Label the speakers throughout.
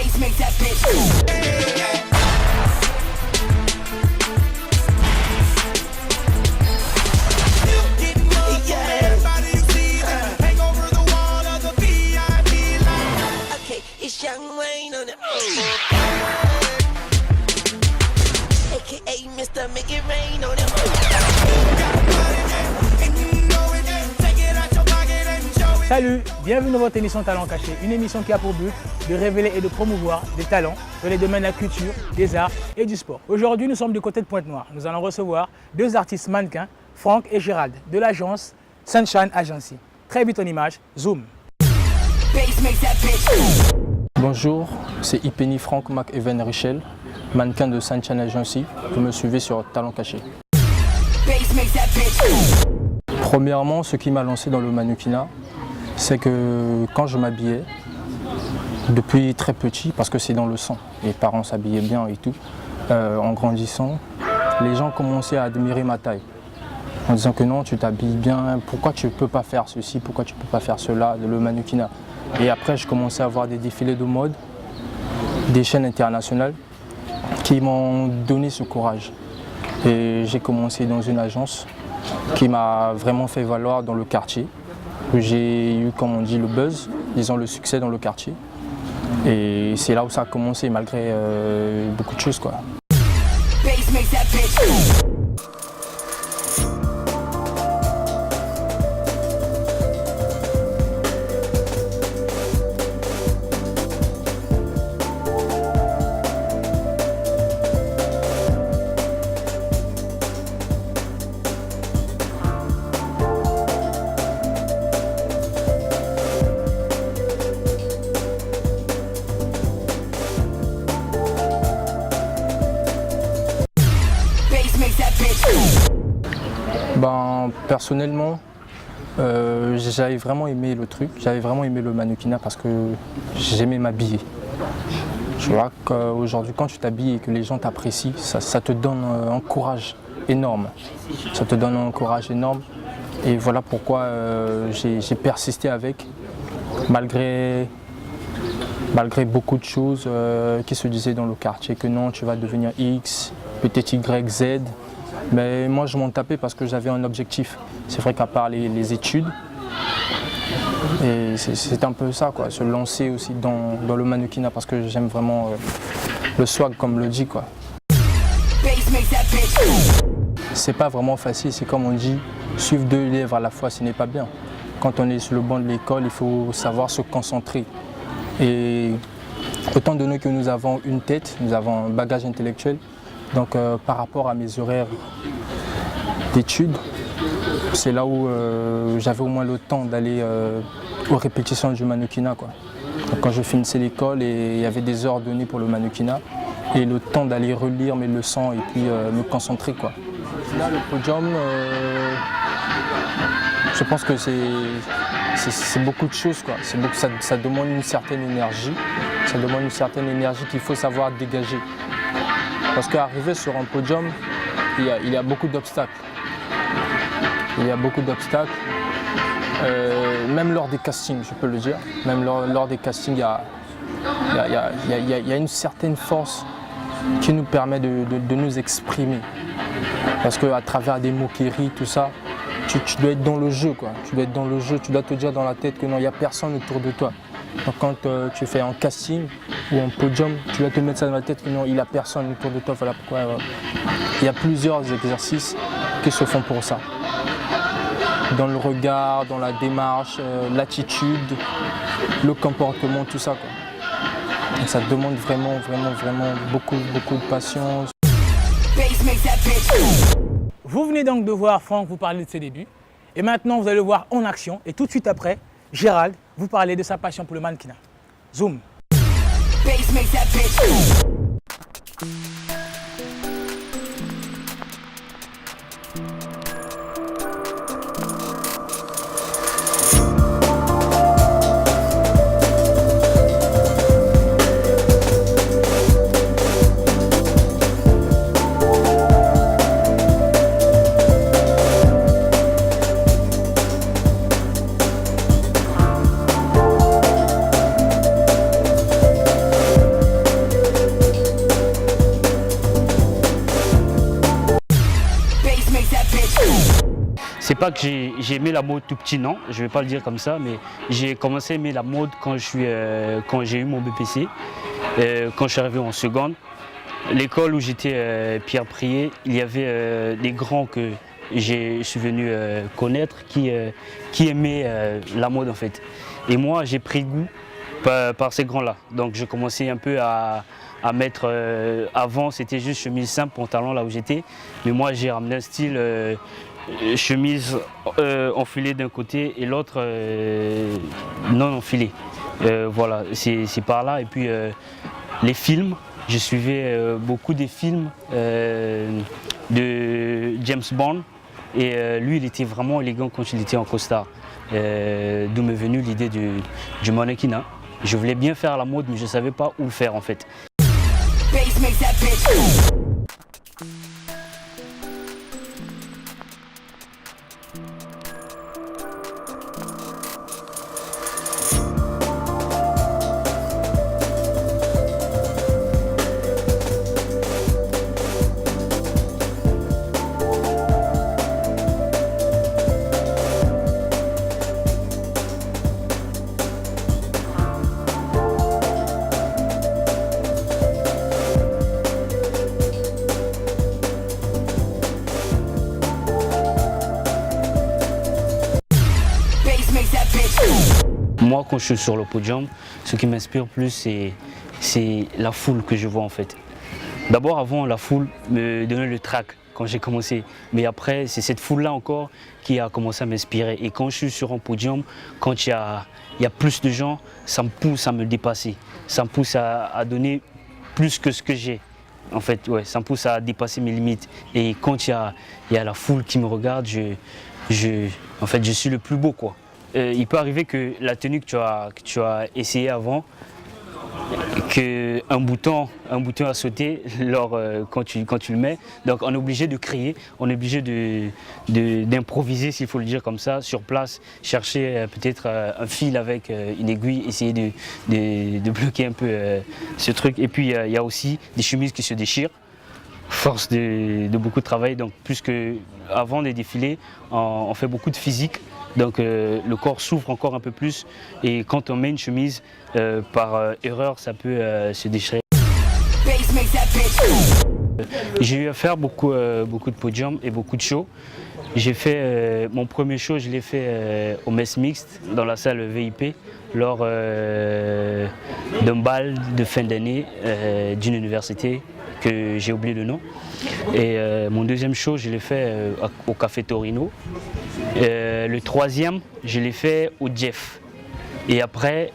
Speaker 1: Bass make that bitch. Okay, it's Young Wayne on it. AKA Mr. Make It Rain on it.
Speaker 2: Salut, bienvenue dans votre émission Talent Caché, une émission qui a pour but de révéler et de promouvoir des talents dans les domaines de la culture, des arts et du sport. Aujourd'hui, nous sommes du côté de Pointe-Noire. Nous allons recevoir deux artistes mannequins, Franck et Gérald, de l'agence Sunshine Agency. Très vite en image, zoom.
Speaker 3: Bonjour, c'est Ipeni Franck McEwen Richel, mannequin de Sunshine Agency. Vous me suivez sur Talent Caché. Premièrement, ce qui m'a lancé dans le mannequinat, c'est que quand je m'habillais, depuis très petit, parce que c'est dans le sang, les parents s'habillaient bien et tout, en grandissant, les gens commençaient à admirer ma taille. En disant que non, tu t'habilles bien, pourquoi tu ne peux pas faire ceci, pourquoi tu ne peux pas faire cela, le mannequinat. Et après, je commençais à voir des défilés de mode, des chaînes internationales qui m'ont donné ce courage. Et j'ai commencé dans une agence qui m'a vraiment fait valoir dans le quartier. J'ai eu, comme on dit, le buzz, disons le succès dans le quartier. Et c'est là où ça a commencé, malgré beaucoup de choses, quoi. Personnellement, j'avais vraiment aimé le truc, j'avais vraiment aimé le mannequinat parce que j'aimais m'habiller. Tu vois qu'aujourd'hui, quand tu t'habilles et que les gens t'apprécient, ça te donne un courage énorme. Ça te donne un courage énorme et voilà pourquoi j'ai persisté avec, malgré beaucoup de choses qui se disaient dans le quartier, que non, tu vas devenir X, peut-être Y, Z. Mais moi, je m'en tapais parce que j'avais un objectif. C'est vrai qu'à part les études, et c'est un peu ça, quoi, se lancer aussi dans le mannequinat parce que j'aime vraiment le swag, comme le dit, quoi. C'est pas vraiment facile, c'est comme on dit, suivre deux élèves à la fois, ce n'est pas bien. Quand on est sur le banc de l'école, il faut savoir se concentrer. Et autant donné que nous avons une tête, nous avons un bagage intellectuel, donc par rapport à mes horaires d'études, c'est là où j'avais au moins le temps d'aller aux répétitions du mannequinat, quoi. Donc, quand je finissais l'école, il y avait des heures données pour le mannequinat et le temps d'aller relire mes leçons et puis me concentrer, quoi. Là, le podium, je pense que c'est beaucoup de choses, quoi. Ça demande une certaine énergie, ça demande une certaine énergie qu'il faut savoir dégager. Parce qu'arriver sur un podium, il y a beaucoup d'obstacles. Il y a beaucoup d'obstacles, même lors des castings, je peux le dire. Même lors des castings, il y a une certaine force qui nous permet de nous exprimer. Parce qu'à travers des moqueries, tout ça, tu dois être dans le jeu, quoi. Tu dois être dans le jeu, tu dois te dire dans la tête que non, il n'y a personne autour de toi. Donc quand tu fais un casting ou un podium, tu dois te mettre ça dans la tête que non, il n'y a personne autour de toi. Voilà pourquoi il y a plusieurs exercices qui se font pour ça. Dans le regard, dans la démarche, l'attitude, le comportement, tout ça, quoi. Donc ça demande vraiment beaucoup de patience.
Speaker 2: Vous venez donc de voir Franck vous parler de ses débuts. Et maintenant, vous allez le voir en action. Et tout de suite après, Gérald vous parler de sa passion pour le mannequinat. Zoom.
Speaker 4: c'est pas que j'ai aimé la mode tout petit, non, je vais pas le dire comme ça, mais j'ai commencé à aimer la mode quand j'ai eu mon BPC, quand je suis arrivé en seconde. L'école où j'étais Pierre Prié, il y avait des grands que je suis venu connaître qui aimaient la mode en fait. Et moi j'ai pris goût par ces grands-là. Donc je commençais un peu à mettre, avant c'était juste chemise simple, pantalon là où j'étais, mais moi j'ai ramené un style chemise enfilée d'un côté et l'autre non enfilée. Voilà, c'est par là. Et puis les films, je suivais beaucoup des films de James Bond et lui il était vraiment élégant quand il était en costard. D'où m'est venue l'idée du mannequinat. Je voulais bien faire la mode mais je ne savais pas où le faire en fait. Moi, quand je suis sur le podium, ce qui m'inspire plus, c'est la foule que je vois en fait. D'abord, avant, la foule me donnait le trac quand j'ai commencé. Mais après, c'est cette foule-là encore qui a commencé à m'inspirer. Et quand je suis sur un podium, quand il y a plus de gens, ça me pousse à me dépasser. Ça me pousse à donner plus que ce que j'ai. En fait, ouais, ça me pousse à dépasser mes limites. Et quand il y a la foule qui me regarde, en fait, je suis le plus beau, quoi. Il peut arriver que la tenue que tu as essayé avant, qu'un bouton a sauté quand tu le mets. Donc on est obligé de créer, on est obligé d'improviser, s'il faut le dire comme ça, sur place, chercher peut-être un fil avec une aiguille, essayer de bloquer un peu ce truc. Et puis il y a aussi des chemises qui se déchirent, force de beaucoup de travail. Donc plus qu'avant des défilés, on fait beaucoup de physique. Donc le corps souffre encore un peu plus et quand on met une chemise, par erreur, ça peut se déchirer. J'ai eu à faire beaucoup de podiums et beaucoup de shows. J'ai fait mon premier show, je l'ai fait au Mess Mixte, dans la salle VIP, lors d'un bal de fin d'année d'une université que j'ai oublié le nom. Et mon deuxième show, je l'ai fait au Café Torino. Le troisième, je l'ai fait au Jeff. Et après,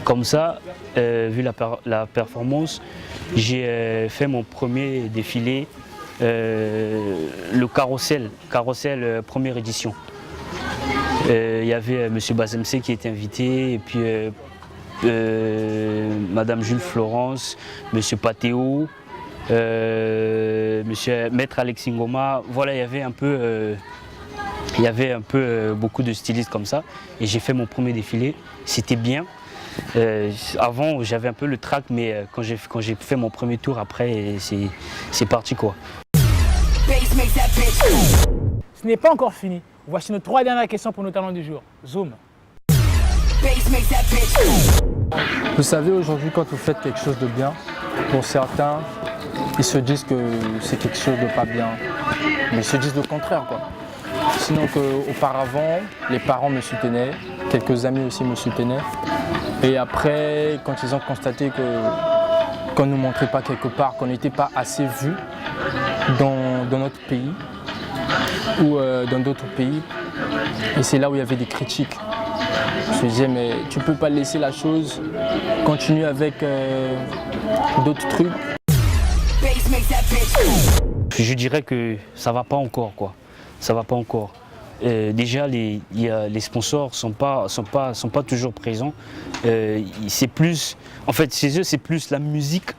Speaker 4: comme ça, vu la performance, j'ai fait mon premier défilé, le Carrousel première édition. Il y avait M. Bazemse qui était invité, et puis Madame Jules Florence, M. Patéo, Maître Alexis Ngoma. Voilà, il y avait un peu beaucoup de stylistes comme ça. Et j'ai fait mon premier défilé, c'était bien. Avant j'avais un peu le trac, mais quand j'ai fait mon premier tour, après c'est parti quoi.
Speaker 2: Ce n'est pas encore fini. Voici nos 3 dernières questions pour nos talents du jour. Zoom.
Speaker 3: Vous savez, aujourd'hui, quand vous faites quelque chose de bien, pour certains, ils se disent que c'est quelque chose de pas bien. Mais ils se disent le contraire, quoi. Sinon qu'auparavant, les parents me soutenaient, quelques amis aussi me soutenaient. Et après, quand ils ont constaté qu'on ne nous montrait pas quelque part, qu'on n'était pas assez vus dans notre pays ou dans d'autres pays, et c'est là où il y avait des critiques. Je me disais, mais tu ne peux pas laisser la chose continuer avec d'autres trucs.
Speaker 4: Je dirais que ça ne va pas encore, quoi. Ça va pas encore. Déjà, les sponsors sont pas toujours présents. C'est plus, en fait, chez eux, c'est plus la musique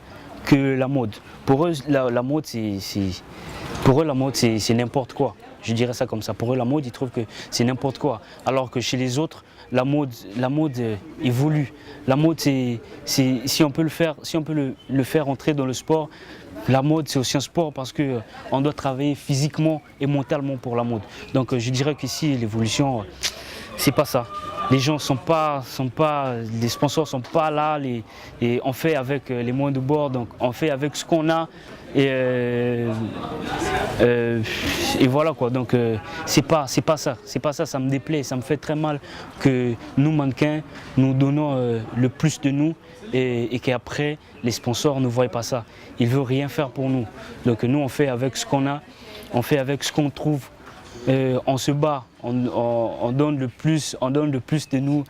Speaker 4: que la mode. Pour eux, la mode, c'est n'importe quoi. Je dirais ça comme ça. Pour eux, la mode, ils trouvent que c'est n'importe quoi. Alors que chez les autres, la mode évolue. La mode, si on peut le faire entrer dans le sport, la mode c'est aussi un sport parce qu'on doit travailler physiquement et mentalement pour la mode. Donc je dirais qu'ici l'évolution, c'est pas ça. Les gens les sponsors sont pas là, et on fait avec les moyens de bord, donc on fait avec ce qu'on a. Et voilà quoi, donc c'est pas ça, ça me déplaît, ça me fait très mal que nous mannequins, nous donnons le plus de nous et qu'après les sponsors ne voient pas ça. Ils ne veulent rien faire pour nous. Donc nous on fait avec ce qu'on a, on fait avec ce qu'on trouve, on se bat, on donne le plus de nous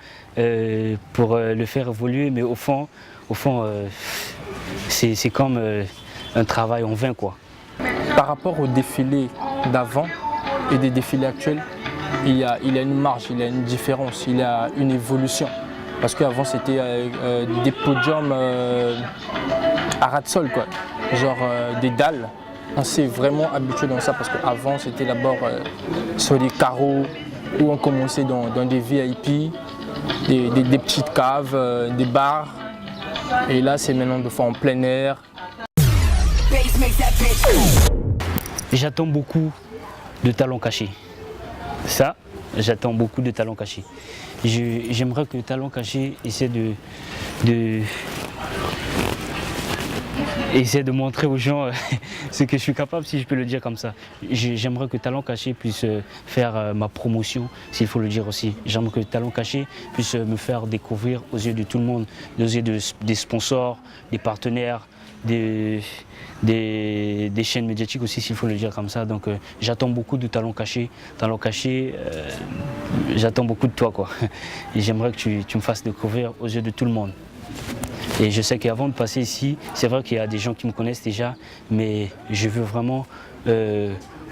Speaker 4: pour le faire évoluer, mais au fond c'est comme un travail en vain quoi.
Speaker 3: Par rapport aux défilés d'avant et des défilés actuels, il y a une marge, il y a une différence, il y a une évolution. Parce qu'avant c'était des podiums à ras de sol, quoi. Genre des dalles. On s'est vraiment habitué dans ça parce qu'avant c'était d'abord sur des carreaux où on commençait dans des VIP, des petites caves, des bars. Et là c'est maintenant de fois en plein air.
Speaker 4: J'attends beaucoup de talents cachés. Ça, j'attends beaucoup de talents cachés. J'aimerais que Talents Cachés essaie de montrer aux gens ce que je suis capable, si je peux le dire comme ça. J'aimerais que Talents Cachés puisse faire ma promotion, s'il faut le dire aussi. J'aimerais que Talents Cachés puisse me faire découvrir aux yeux de tout le monde, aux yeux des sponsors, des partenaires, des chaînes médiatiques aussi, s'il faut le dire comme ça. Donc j'attends beaucoup de Talents Cachés. Talents Cachés, j'attends beaucoup de toi quoi. Et j'aimerais que tu me fasses découvrir aux yeux de tout le monde. Et je sais qu'avant de passer ici, c'est vrai qu'il y a des gens qui me connaissent déjà, mais je veux vraiment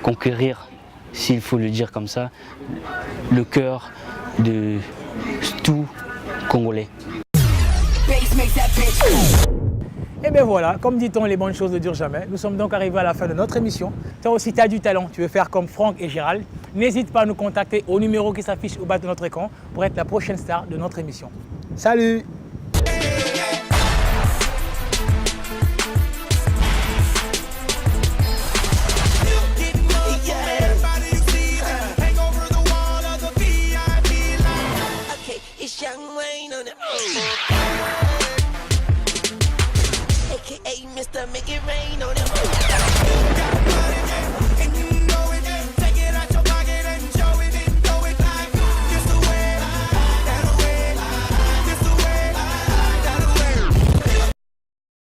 Speaker 4: conquérir, s'il faut le dire comme ça, le cœur de tout Congolais.
Speaker 2: Et bien voilà, comme dit-on, les bonnes choses ne durent jamais. Nous sommes donc arrivés à la fin de notre émission. Toi aussi, tu as du talent, tu veux faire comme Franck et Gérald. N'hésite pas à nous contacter au numéro qui s'affiche au bas de notre écran pour être la prochaine star de notre émission. Salut!
Speaker 1: It's Young Wayne on it. AKA Mr. Make It Rain.